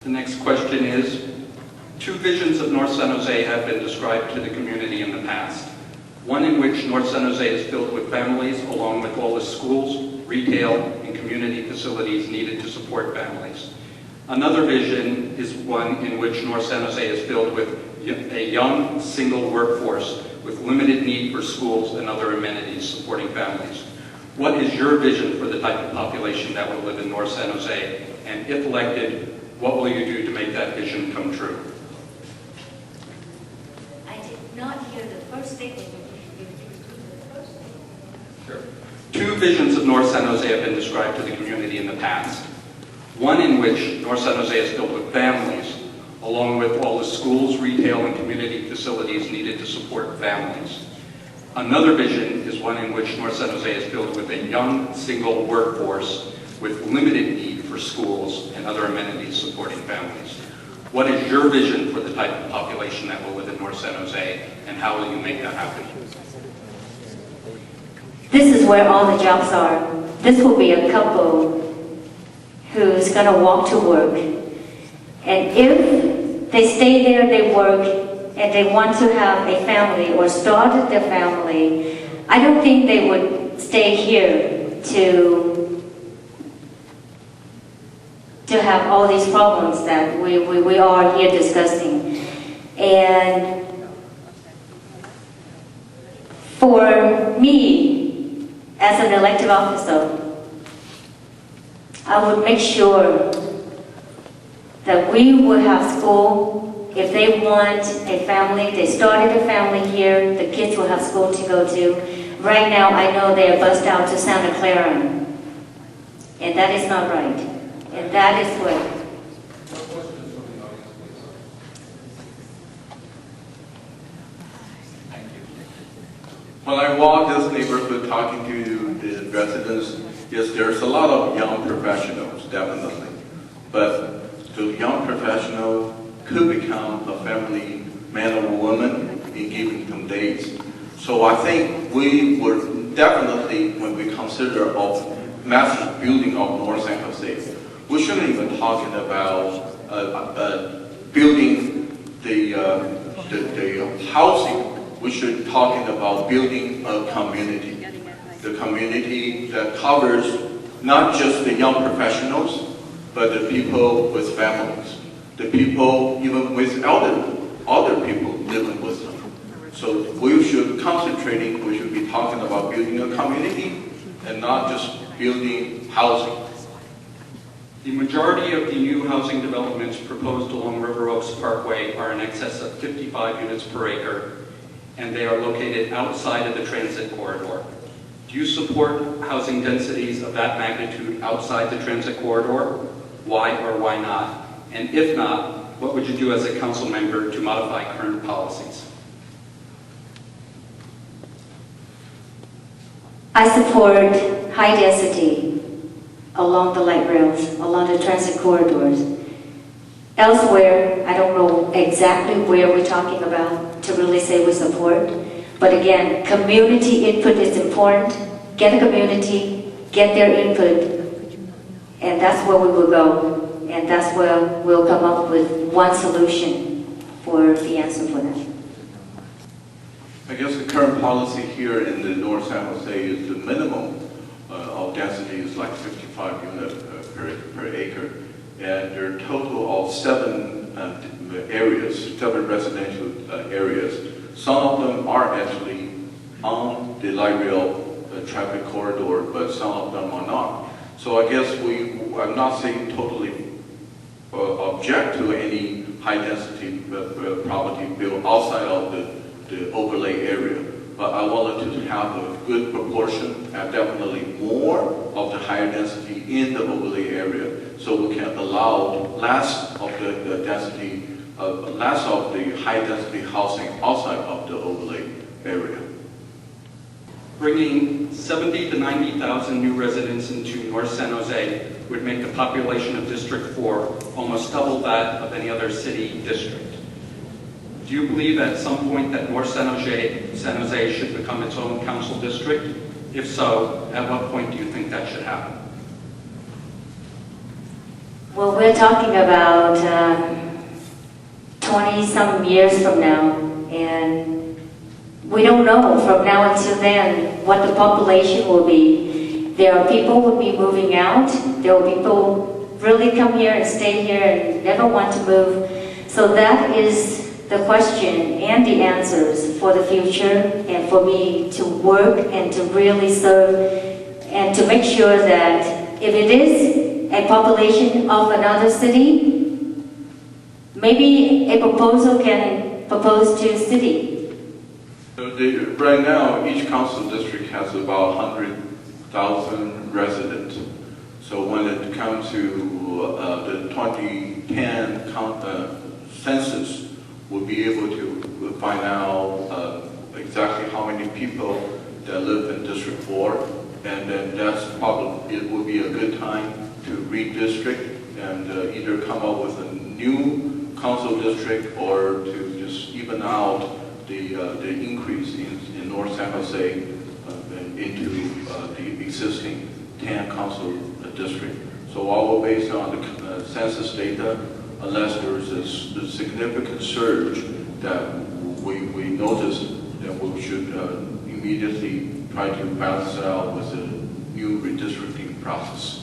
The next question is, two visions of North San Jose have been described to the community in the past. One in which North San Jose is filled with families, along with all the schools, retail, and community facilities needed to support families. Another vision is one in which North San Jose is filled with a young, single workforce with limited need for schools and other amenities supporting families. What is your vision for the type of population that will live in North San Jose? And if elected, what will you do to make that vision come true? I did not hear the first statement. Sure. Two visions of North San Jose have been described to the community in the past. One in which North San Jose is filled with families, along with all the schools, retail, and community facilities needed to support families. Another vision is one in which North San Jose is filled with a young, single workforce with limited need for schools and other amenities supporting families. What is your vision for the type of population that will live in North San Jose, and how will you make that happen? This is where all the jobs are. This will be a couple who's going to walk to work. And if they stay there, they work, and they want to have a family or start their family, I don't think they would stay here to have all these problems that we are here discussing. And for me, as an elected officer, I would make sure that we will have school. If they want a family, they started a family here, the kids will have school to go to. Right now, I know they are bused out to Santa Clara, and that is not right. And that is what. When I walk this neighborhood talking to the residents, yes, there's a lot of young professionals, definitely. But the young professional could become a family man or woman in given some days. So I think we would definitely, when we consider of massive building of North San Jose, we shouldn't even talking about building the housing. We should talking about building a community. The community that covers not just the young professionals, but the people with families. The people even with other people living with them. So we should concentrating, we should be talking about building a community and not just building housing. The majority of the new housing developments proposed along River Oaks Parkway are in excess of 55 units per acre, and they are located outside of the transit corridor. Do you support housing densities of that magnitude outside the transit corridor? Why or why not? And if not, what would you do as a council member to modify current policies? I support high density along the light rails, along the transit corridors. Elsewhere, I don't know exactly where we're talking about to really say we support. But again, community input is important. Get a community, get their input, and that's where we will go. And that's where we'll come up with one solution for the answer for that. I guess the current policy here in the North San Jose is the minimum of density is like 55 units per acre. And there are a total of 7 areas, 7 residential areas. Some of them are actually on the light rail traffic corridor, but some of them are not. So I guess I'm not saying totally object to any high density property built outside of the overlay area. But I wanted to have a good proportion and definitely more of the higher density in the overlay area, so we can allow less of the density, less of the high density housing outside of the overlay area. Bringing 70 to 90,000 new residents into North San Jose would make the population of District 4 almost double that of any other city district. Do you believe at some point that North San Jose should become its own council district? If so, at what point do you think that should happen? Well, we're talking about 20-some years from now, and we don't know from now until then what the population will be. There are people who will be moving out. There will be people really come here and stay here and never want to move. So that is the question and the answers for the future, and for me to work and to really serve and to make sure that if it is a population of another city, maybe a proposal can propose to the city. So right now, each council district has about 100,000 residents. So when it comes to the 2010 census, we'll be able to find out exactly how many people that live in District 4, and then that's probably, it would be a good time to redistrict and either come up with a new council district or to just even out the increase in North San Jose into the existing 10 council district. So all we're based on the census data, unless there's a significant surge that we notice, then we should immediately try to balance it out with a new redistricting process.